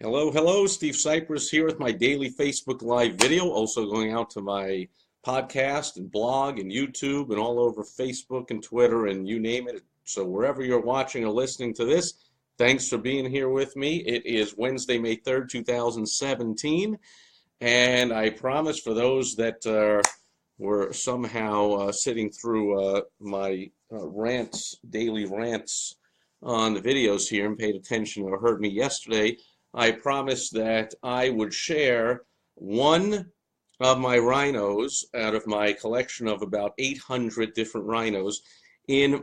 Hello, hello, Steve Sipress here with my daily Facebook Live video, also going out to my podcast and blog and YouTube and all over Facebook and Twitter and you name it. So wherever you're watching or listening to this, thanks for being here with me. It is Wednesday, May 3rd, 2017, and I promise for those that were somehow sitting through my daily rants on the videos here and paid attention or heard me yesterday, I promised that I would share one of my rhinos out of my collection of about 800 different rhinos in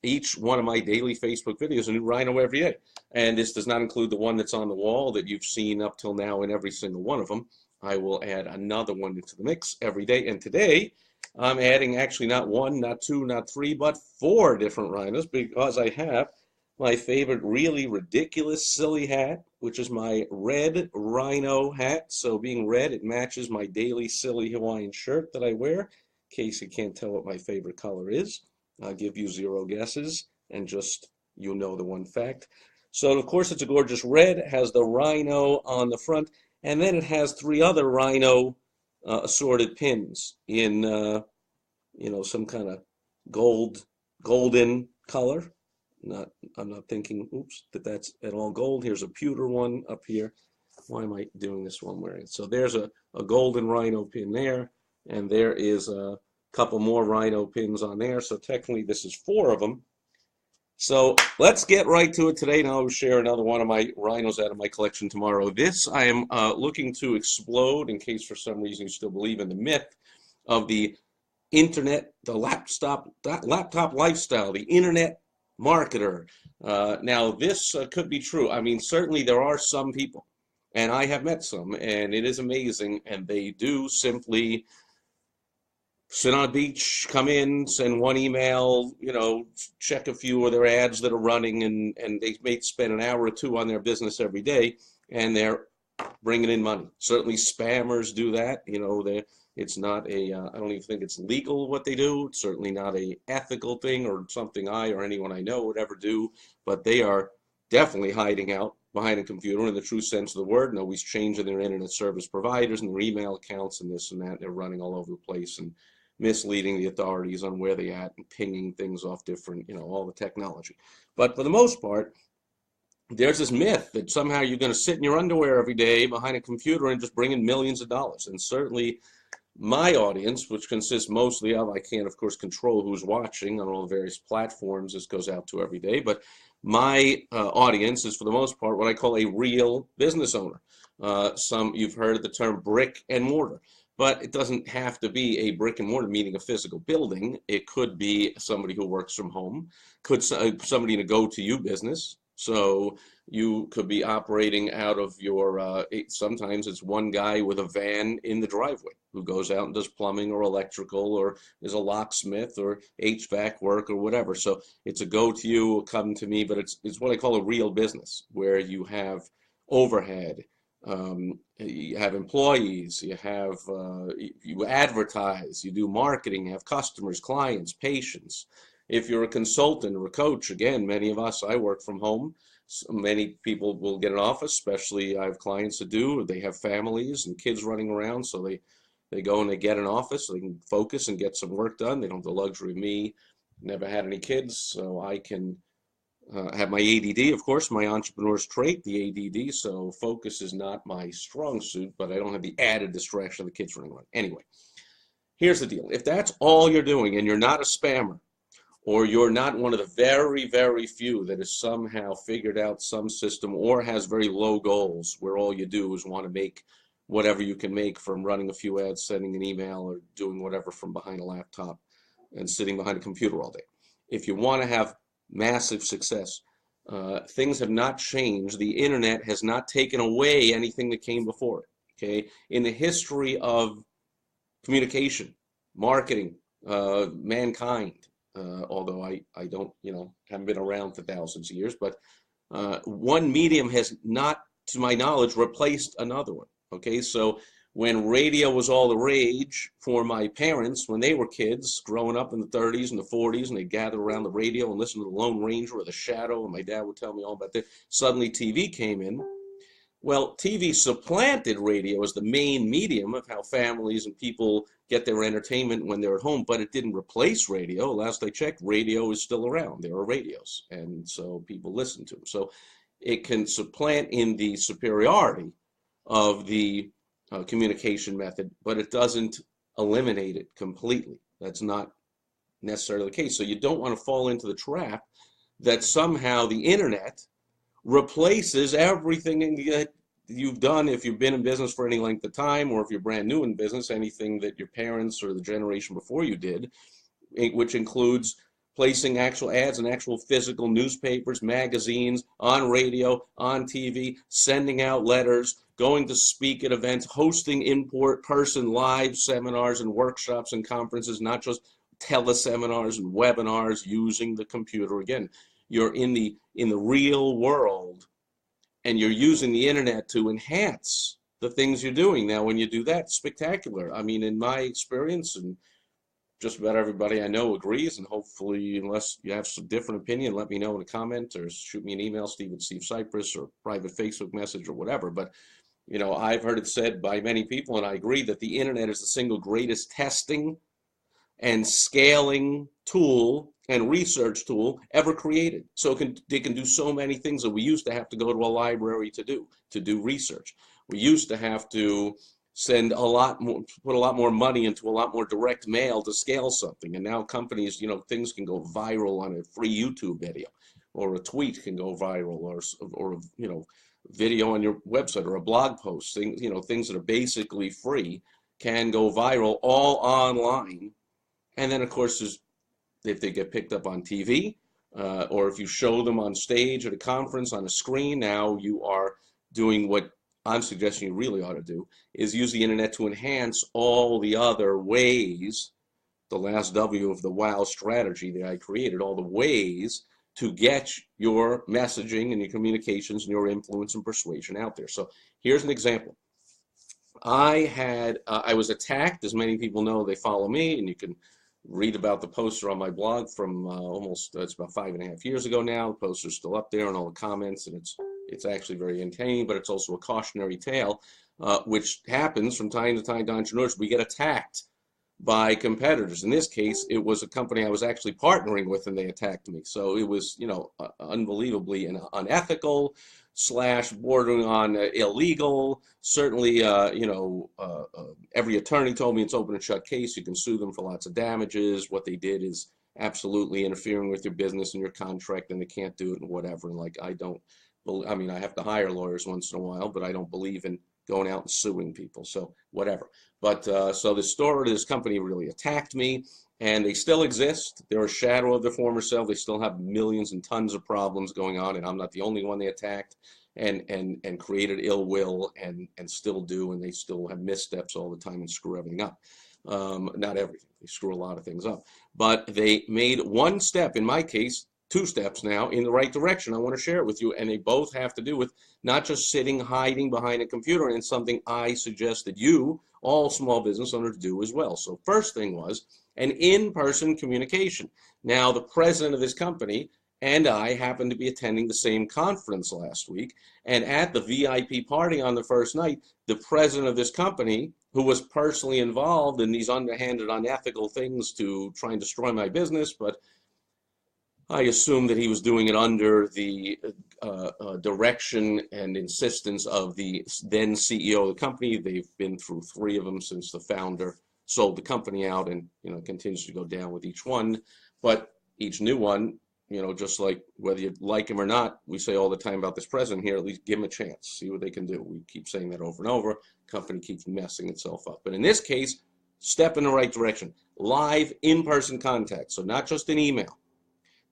each one of my daily Facebook videos, a new rhino every day. And this does not include the one that's on the wall that you've seen up till now in every single one of them. I will add another one into the mix every day. And today, I'm adding actually not one, not two, not three, but four different rhinos because I have my favorite really ridiculous silly hat, which is my red rhino hat. So being red, it matches my daily silly Hawaiian shirt that I wear. In case you can't tell what my favorite color is, I'll give you 0 guesses and just you'll know the one fact. So of course it's a gorgeous red. It has the rhino on the front, and then it has 3 other rhino assorted pins in some kind of golden color. I'm not thinking, oops, that's at all gold. Here's a pewter one up here. Why am I doing this one wearing? So there's a golden rhino pin there, and there is a couple more rhino pins on there. So technically this is 4 of them. So let's get right to it today, and I'll share another one of my rhinos out of my collection tomorrow. This I am looking to explode, in case for some reason you still believe in the myth of the internet, the laptop lifestyle, the internet marketer. Now, this could be true. I mean, certainly there are some people, and I have met some, and it is amazing, and they do simply sit on a beach, come in, send one email, check a few of their ads that are running, and they may spend an hour or two on their business every day, and they're bringing in money. Certainly spammers do that. It's not I don't even think it's legal what they do. It's certainly not a ethical thing or something I or anyone I know would ever do, but they are definitely hiding out behind a computer in the true sense of the word and always changing their internet service providers and their email accounts and this and that. They're running all over the place and misleading the authorities on where they're at and pinging things off different, all the technology. But for the most part, there's this myth that somehow you're going to sit in your underwear every day behind a computer and just bring in millions of dollars. And certainly my audience, which consists mostly of, I can't, of course, control who's watching on all the various platforms this goes out to every day, but my audience is, for the most part, what I call a real business owner. You've heard the term brick and mortar, but it doesn't have to be a brick and mortar, meaning a physical building. It could be somebody who works from home, could somebody in a go-to-you business. So you could be operating out of your, sometimes it's one guy with a van in the driveway who goes out and does plumbing or electrical or is a locksmith or HVAC work or whatever. So it's a go-to-you, come to me, but it's what I call a real business where you have overhead, you have employees, you advertise, you do marketing, you have customers, clients, patients. If you're a consultant or a coach, again, many of us, I work from home. So many people will get an office, especially I have clients that do. They have families and kids running around, so they go and they get an office so they can focus and get some work done. They don't have the luxury of me. Never had any kids, so I can have my ADD, of course, my entrepreneur's trait, the ADD, so focus is not my strong suit, but I don't have the added distraction of the kids running around. Anyway, here's the deal. If that's all you're doing and you're not a spammer, or you're not one of the very, very few that has somehow figured out some system or has very low goals where all you do is want to make whatever you can make from running a few ads, sending an email, or doing whatever from behind a laptop and sitting behind a computer all day. If you want to have massive success, things have not changed. The internet has not taken away anything that came before it. Okay, in the history of communication, marketing, mankind, although I don't, haven't been around for thousands of years, but one medium has not, to my knowledge, replaced another one. Okay, so when radio was all the rage for my parents when they were kids, growing up in the 30s and the 40s, and they'd gather around the radio and listen to the Lone Ranger or the Shadow, and my dad would tell me all about that. Suddenly TV came in. Well, TV supplanted radio as the main medium of how families and people get their entertainment when they're at home, but it didn't replace radio. Last I checked, radio is still around. There are radios, and so people listen to them. So it can supplant in the superiority of the communication method, but it doesn't eliminate it completely. That's not necessarily the case. So you don't want to fall into the trap that somehow the internet replaces everything that you've done if you've been in business for any length of time, or if you're brand new in business, anything that your parents or the generation before you did, which includes placing actual ads in actual physical newspapers, magazines, on radio, on TV, sending out letters, going to speak at events, hosting in-person live seminars and workshops and conferences, not just teleseminars and webinars, using the computer. Again, you're in the real world, and you're using the internet to enhance the things you're doing. Now, when you do that, spectacular. I mean, in my experience, and just about everybody I know agrees, and hopefully, unless you have some different opinion, let me know in a comment or shoot me an email, Steve Sipress, or private Facebook message or whatever. But, you know, I've heard it said by many people, and I agree, that the internet is the single greatest testing and scaling tool and research tool ever created. So they can do so many things that we used to have to go to a library to do research. We used to have to send a lot more, put a lot more money into a lot more direct mail to scale something. And now companies, you know, things can go viral on a free YouTube video, or a tweet can go viral, or you know, video on your website, or a blog post. Things, you know, things that are basically free can go viral all online. And then, of course, if they get picked up on TV, or if you show them on stage at a conference on a screen, now you are doing what I'm suggesting you really ought to do, is use the internet to enhance all the other ways, the last W of the WOW strategy that I created, all the ways to get your messaging and your communications and your influence and persuasion out there. So here's an example. I was attacked, as many people know, they follow me, and you can read about the poster on my blog from it's about 5.5 years ago now. The poster's still up there and all the comments, and it's actually very entertaining, but it's also a cautionary tale, which happens from time to time to entrepreneurs. We get attacked by competitors. In this case, it was a company I was actually partnering with, and they attacked me. So it was, you know, unbelievably unethical / bordering on illegal. Certainly, you know, every attorney told me it's open and shut case. You can sue them for lots of damages. What they did is absolutely interfering with your business and your contract, and they can't do it and whatever. And like, I mean, I have to hire lawyers once in a while, but I don't believe in going out and suing people, so whatever. But so this company really attacked me, and they still exist. They're a shadow of their former self. They still have millions and tons of problems going on, and I'm not the only one they attacked and created ill will, and still do, and they still have missteps all the time and screw everything up. Not everything. They screw a lot of things up. But they made one step, in my case, 2 steps now, in the right direction. I want to share it with you, and they both have to do with not just sitting, hiding behind a computer, and something I suggest that you, all small business owners, do as well. So first thing was an in-person communication. Now, the president of this company and I happened to be attending the same conference last week, and at the VIP party on the first night, the president of this company, who was personally involved in these underhanded, unethical things to try and destroy my business, but I assume that he was doing it under the direction and insistence of the then CEO of the company. They've been through 3 of them since the founder sold the company out, and, you know, continues to go down with each one. But each new one, you know, just like whether you like him or not, we say all the time about this president here, at least give him a chance, see what they can do. We keep saying that over and over. Company keeps messing itself up. But in this case, step in the right direction. Live, in-person contact. So not just an email,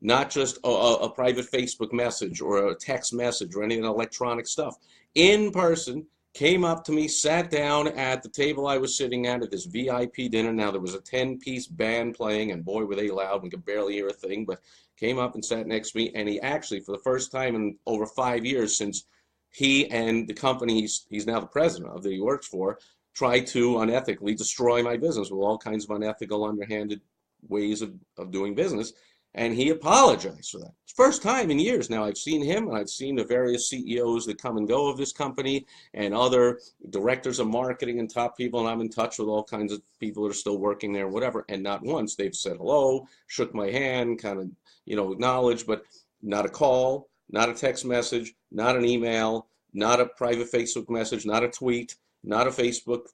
not just a private Facebook message or a text message or any of the electronic stuff. In person, came up to me, sat down at the table I was sitting at this VIP dinner. Now, there was a 10-piece band playing, and boy, were they loud. We could barely hear a thing, but came up and sat next to me, and he actually, for the first time in over 5 years since he and the company he's now the president of that he works for, tried to unethically destroy my business with all kinds of unethical, underhanded ways of doing business. And he apologized for that. First time in years now I've seen him, and I've seen the various CEOs that come and go of this company and other directors of marketing and top people, and I'm in touch with all kinds of people that are still working there, whatever, and not once they've said hello, shook my hand, kind of, acknowledged, but not a call, not a text message, not an email, not a private Facebook message, not a tweet, not a Facebook,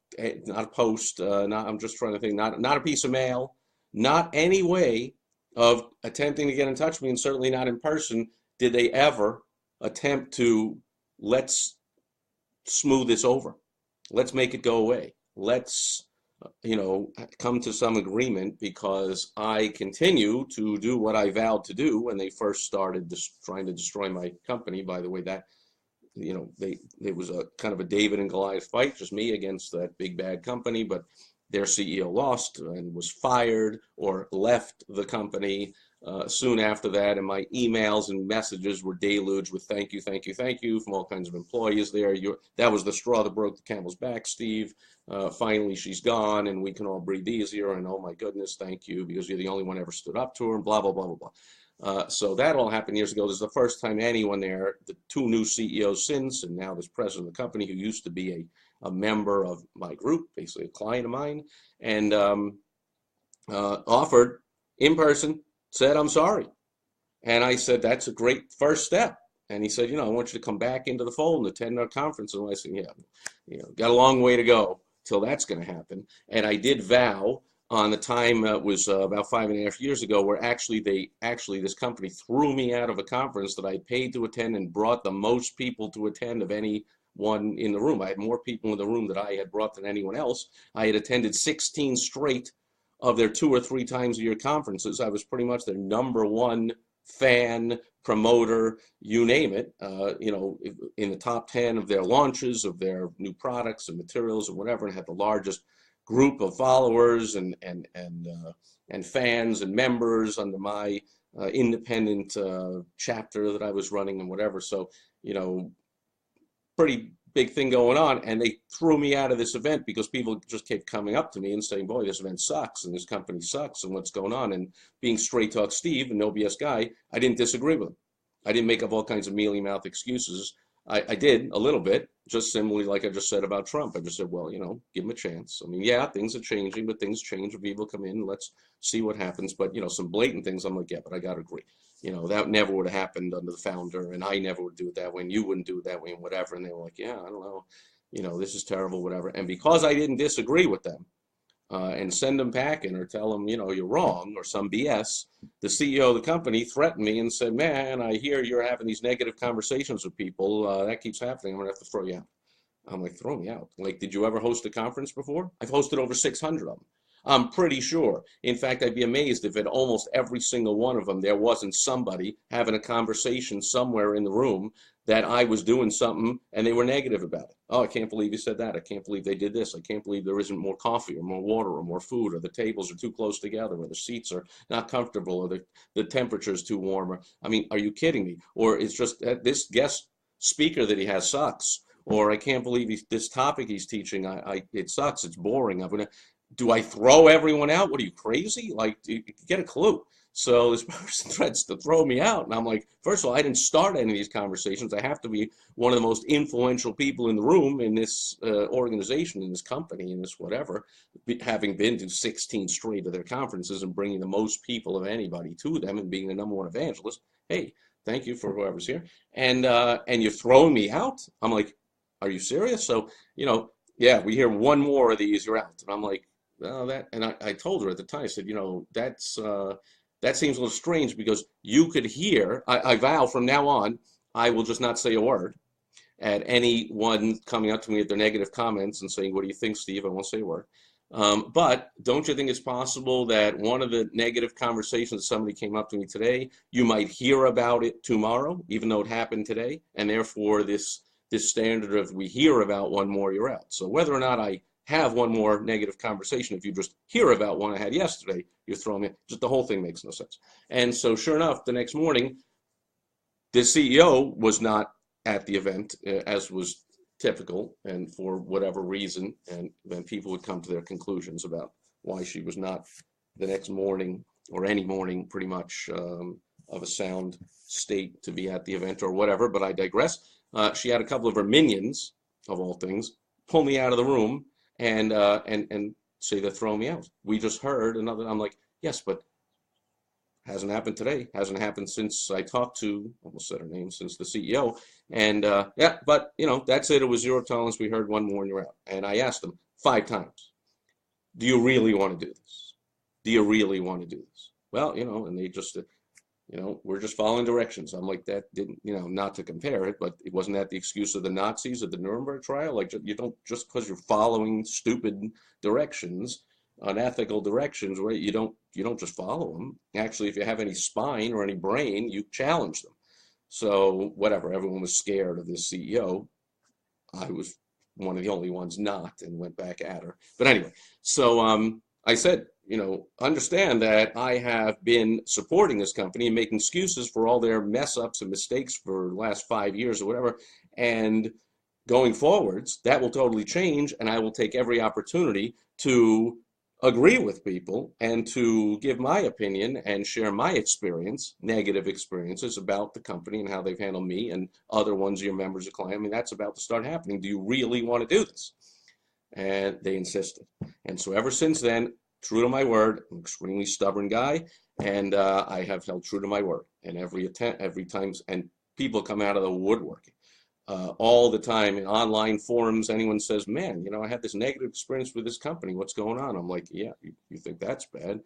not a post, I'm just trying to think, not a piece of mail, not any way of attempting to get in touch with me, and certainly not in person, did they ever attempt to, let's smooth this over. Let's make it go away. Let's, come to some agreement, because I continue to do what I vowed to do when they first started trying to destroy my company. By the way, that, it was a kind of a David and Goliath fight, just me against that big bad company, but their CEO lost and was fired or left the company soon after that. And my emails and messages were deluged with thank you, thank you, thank you from all kinds of employees there. That was the straw that broke the camel's back, Steve. Finally, she's gone and we can all breathe easier. And oh my goodness, thank you, because you're the only one ever stood up to her, and blah, blah, blah, blah, blah. So that all happened years ago. This is the first time anyone there, the two new CEOs since, and now this president of the company who used to be a member of my group, basically a client of mine, and offered in person, said, I'm sorry. And I said, that's a great first step. And he said, I want you to come back into the fold and attend our conference. And I said, yeah, got a long way to go till that's going to happen. And I did vow on the time, it was about 5.5 years ago, where this company threw me out of a conference that I paid to attend and brought the most people to attend of any one in the room. I had more people in the room that I had brought than anyone else. I had attended 16 straight of their 2 or 3 times a year conferences. I was pretty much their number one fan, promoter, you name it, in the top 10 of their launches of their new products and materials and whatever, and had the largest group of followers and fans and members under my independent chapter that I was running and whatever. So, pretty big thing going on, and they threw me out of this event because people just kept coming up to me and saying, boy, this event sucks and this company sucks and what's going on. And being straight talk Steve and no BS guy, I didn't disagree with him. I didn't make up all kinds of mealy mouth excuses. I did a little bit, just similarly like I just said about Trump. I just said, well, give him a chance. I mean, yeah, things are changing, but things change when people come in. Let's see what happens. But, some blatant things, I'm like, yeah, but I got to agree. That never would have happened under the founder, and I never would do it that way, and you wouldn't do it that way, and whatever. And they were like, yeah, I don't know, this is terrible, whatever. And because I didn't disagree with them and send them packing or tell them, you're wrong or some BS, the CEO of the company threatened me and said, man, I hear you're having these negative conversations with people. That keeps happening. I'm going to have to throw you out. I'm like, throw me out? Like, did you ever host a conference before? I've hosted over 600 of them. I'm pretty sure. In fact, I'd be amazed if at almost every single one of them there wasn't somebody having a conversation somewhere in the room that I was doing something and they were negative about it. Oh, I can't believe you said that. I can't believe they did this. I can't believe there isn't more coffee or more water or more food, or the tables are too close together, or the seats are not comfortable, or the temperature is too warm. I mean, are you kidding me? Or it's just this guest speaker that he has sucks. Or I can't believe this topic he's teaching. It sucks. It's boring. Do I throw everyone out? What are you, crazy? Like, get a clue. So this person threatens to throw me out. And I'm like, first of all, I didn't start any of these conversations. I have to be one of the most influential people in the room in this organization, in this company, in this whatever, having been to 16 straight of their conferences and bringing the most people of anybody to them and being the number one evangelist. Hey, thank you for whoever's here. And you're throwing me out? I'm like, are you serious? So, yeah, we hear one more of these, you're out. And I'm like, well, and I told her at the time, I said, that seems a little strange, because you could hear, I vow from now on, I will just not say a word at anyone coming up to me at their negative comments and saying, what do you think, Steve? I won't say a word. But don't you think it's possible that one of the negative conversations somebody came up to me today, you might hear about it tomorrow, even though it happened today, and therefore this standard of we hear about one more, you're out. So whether or not I have one more negative conversation, if you just hear about one I had yesterday, you're throwing me, just the whole thing makes no sense. And so sure enough, the next morning, the CEO was not at the event, as was typical, and for whatever reason, and then people would come to their conclusions about why she was not the next morning or any morning pretty much of a sound state to be at the event or whatever, but I digress. She had a couple of her minions, of all things, pull me out of the room and say they're throwing me out. We just heard another. I'm like, yes, but hasn't happened today. Hasn't happened since I talked to, almost said her name, since the CEO. And yeah, but you know, that's it. It was zero tolerance. We heard one more and you're out. And I asked them 5 times, do you really want to do this? Do you really want to do this? Well, you know, and they just, you know, we're just following directions. I'm like, that didn't, you know, not to compare it, but it wasn't that the excuse of the Nazis at the Nuremberg trial? Like, you don't, just because you're following stupid directions, unethical directions, where you don't just follow them. Actually, if you have any spine or any brain, you challenge them. So whatever, everyone was scared of this CEO. I was one of the only ones not, and went back at her. But anyway, so I said, you know, understand that I have been supporting this company and making excuses for all their mess ups and mistakes for the last 5 years or whatever. And going forwards, that will totally change, and I will take every opportunity to agree with people and to give my opinion and share my experience, negative experiences about the company and how they've handled me and other ones of your members of client. I mean, that's about to start happening. Do you really want to do this? And they insisted. And so ever since then, true to my word, I'm an extremely stubborn guy, and I have held true to my word. And every time, and people come out of the woodworking. All the time in online forums, anyone says, man, you know, I had this negative experience with this company. What's going on? I'm like, yeah, you think that's bad?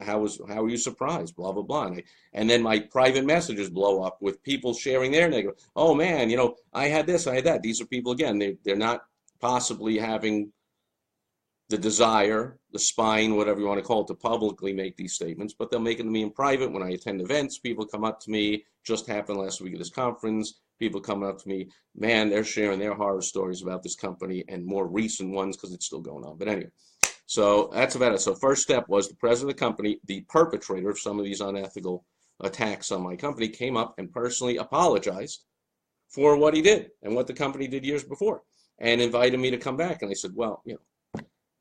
How are you surprised? Blah, blah, blah. And then my private messages blow up with people sharing their negative. Oh, man, you know, I had this, I had that. These are people, again, they're not possibly having the desire, the spine, whatever you want to call it, to publicly make these statements, but they'll make it to me in private. When I attend events, people come up to me. Just happened last week at this conference. People coming up to me, man, they're sharing their horror stories about this company, and more recent ones because it's still going on. But anyway, so that's about it. So first step was the president of the company, the perpetrator of some of these unethical attacks on my company, came up and personally apologized for what he did and what the company did years before, and invited me to come back. And I said, well, you know,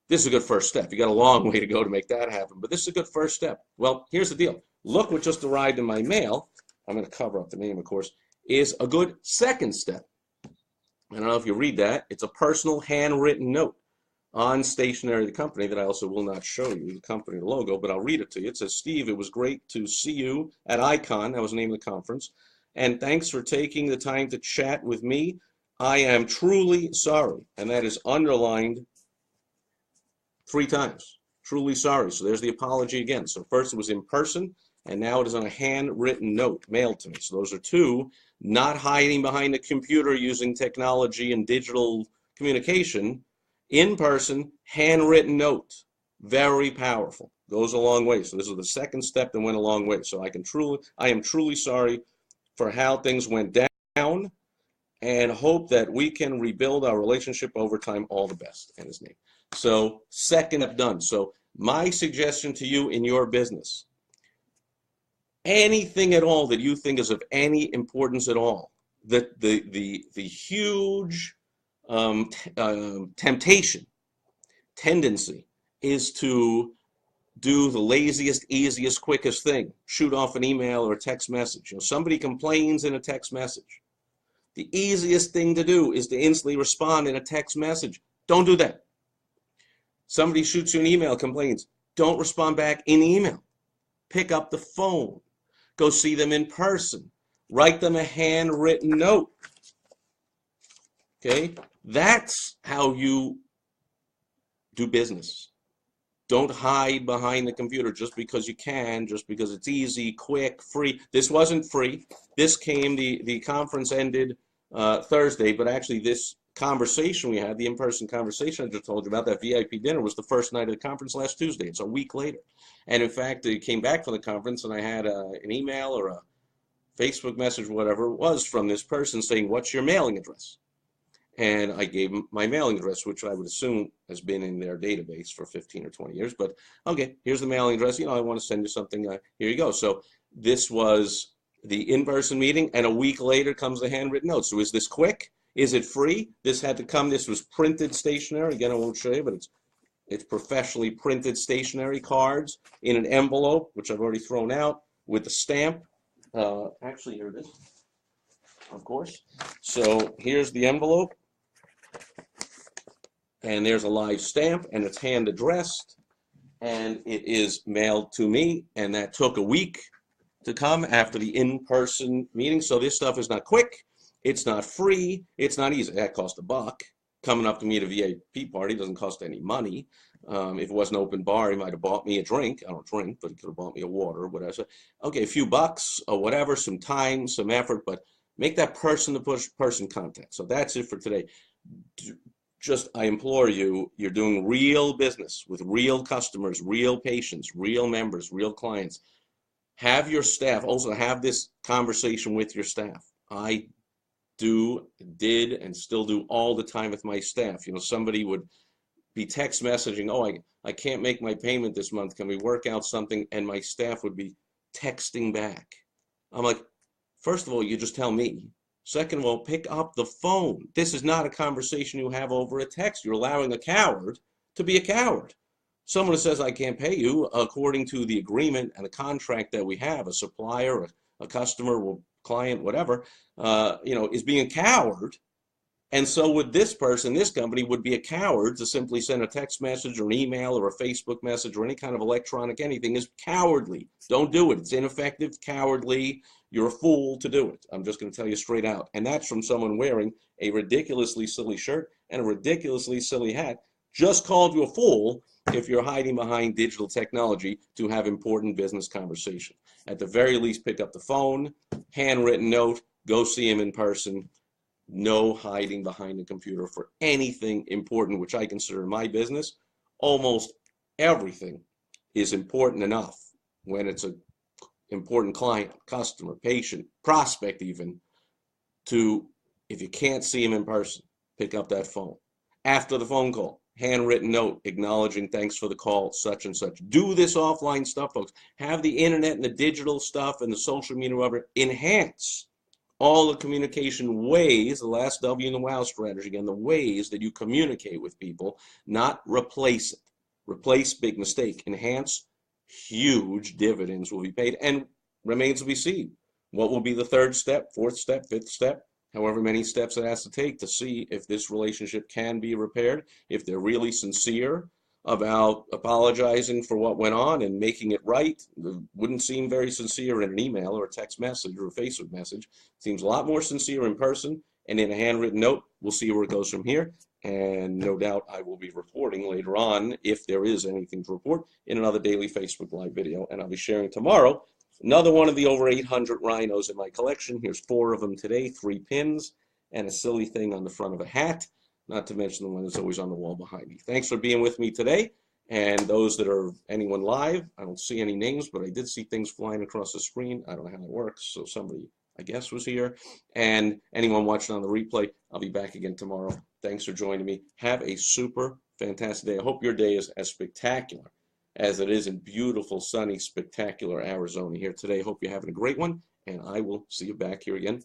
this is a good first step. You got a long way to go to make that happen, but this is a good first step. Well, here's the deal. Look what just arrived in my mail. I'm going to cover up the name, of course. Is a good second step. I don't know if you read that. It's a personal handwritten note on stationery of the company that I also will not show you, the company logo, but I'll read it to you. It says, Steve, it was great to see you at ICON. That was the name of the conference. And thanks for taking the time to chat with me. I am truly sorry. And that is underlined 3 times. Truly sorry. So there's the apology again. So first it was in person, and now it is on a handwritten note mailed to me. So those are 2, not hiding behind a computer using technology and digital communication. In person, handwritten note. Very powerful. Goes a long way. So this is the second step that went a long way. So I am truly sorry for how things went down, and hope that we can rebuild our relationship over time. All the best. And his name. So second step done. So my suggestion to you in your business, anything at all that you think is of any importance at all, the huge tendency is to do the laziest, easiest, quickest thing. Shoot off an email or a text message. You know, somebody complains in a text message. The easiest thing to do is to instantly respond in a text message. Don't do that. Somebody shoots you an email, complains. Don't respond back in email. Pick up the phone. Go see them in person. Write them a handwritten note. Okay? That's how you do business. Don't hide behind the computer just because you can, just because it's easy, quick, free. This wasn't free. This came, the conference ended Thursday, but actually this conversation we had, the in-person conversation I just told you about, that VIP dinner, was the first night of the conference last Tuesday. It's a week later. And in fact, it came back from the conference, and I had an email or a Facebook message, whatever it was, from this person saying, what's your mailing address? And I gave them my mailing address, which I would assume has been in their database for 15 or 20 years. But okay, here's the mailing address. You know, I want to send you something. Here you go. So this was the in-person meeting, and a week later comes the handwritten note. So is this quick? Is it free? This had to come. This was printed stationery. Again, I won't show you, but It's professionally printed stationery cards in an envelope, which I've already thrown out, with the stamp. Actually, here it is, of course. So here's the envelope, and there's a live stamp, and it's hand addressed, and it is mailed to me, and that took a week to come after the in-person meeting. So this stuff is not quick, it's not free, it's not easy. That cost $1. Coming up to me at a VIP party doesn't cost any money. If it was an open bar, he might have bought me a drink. I don't drink, but he could have bought me a water or whatever. So, okay, a few bucks or whatever, some time, some effort, but make that person-to-person contact. So that's it for today. Just, I implore you, you're doing real business with real customers, real patients, real members, real clients. Have your staff also have this conversation with your staff. I did, and still do all the time with my staff. You know, somebody would be text messaging, oh, I can't make my payment this month. Can we work out something? And my staff would be texting back. I'm like, first of all, you just tell me. Second of all, pick up the phone. This is not a conversation you have over a text. You're allowing a coward to be a coward. Someone who says, I can't pay you, according to the agreement and the contract that we have, a supplier, a customer, client, whatever, is being a coward. And so would this person, this company would be a coward to simply send a text message or an email or a Facebook message or any kind of electronic anything is cowardly. Don't do it. It's ineffective, cowardly. You're a fool to do it. I'm just going to tell you straight out. And that's from someone wearing a ridiculously silly shirt and a ridiculously silly hat. Just called you a fool if you're hiding behind digital technology to have important business conversation. At the very least, pick up the phone, handwritten note, go see him in person. No hiding behind a computer for anything important, which I consider my business. Almost everything is important enough when it's an important client, customer, patient, prospect even, to, if you can't see him in person, pick up that phone. After the phone call, handwritten note acknowledging thanks for the call, such and such. Do this offline stuff, folks. Have the internet and the digital stuff and the social media, whatever, enhance all the communication ways, the last W in the WOW strategy, again, the ways that you communicate with people, not replace it. Replace, big mistake. Enhance, huge dividends will be paid, and remains to be seen. What will be the third step, fourth step, fifth step, however many steps it has to take to see if this relationship can be repaired, if they're really sincere about apologizing for what went on and making it right. It wouldn't seem very sincere in an email or a text message or a Facebook message. It seems a lot more sincere in person and in a handwritten note. We'll see where it goes from here. And no doubt I will be reporting later on, if there is anything to report, in another daily Facebook Live video. And I'll be sharing tomorrow another one of the over 800 rhinos in my collection. Here's 4 of them today, 3 pins, and a silly thing on the front of a hat. Not to mention the one that's always on the wall behind me. Thanks for being with me today. And those that are anyone live, I don't see any names, but I did see things flying across the screen. I don't know how that works. So somebody, I guess, was here. And anyone watching on the replay, I'll be back again tomorrow. Thanks for joining me. Have a super fantastic day. I hope your day is as spectacular as it is in beautiful, sunny, spectacular Arizona here today. Hope you're having a great one. And I will see you back here again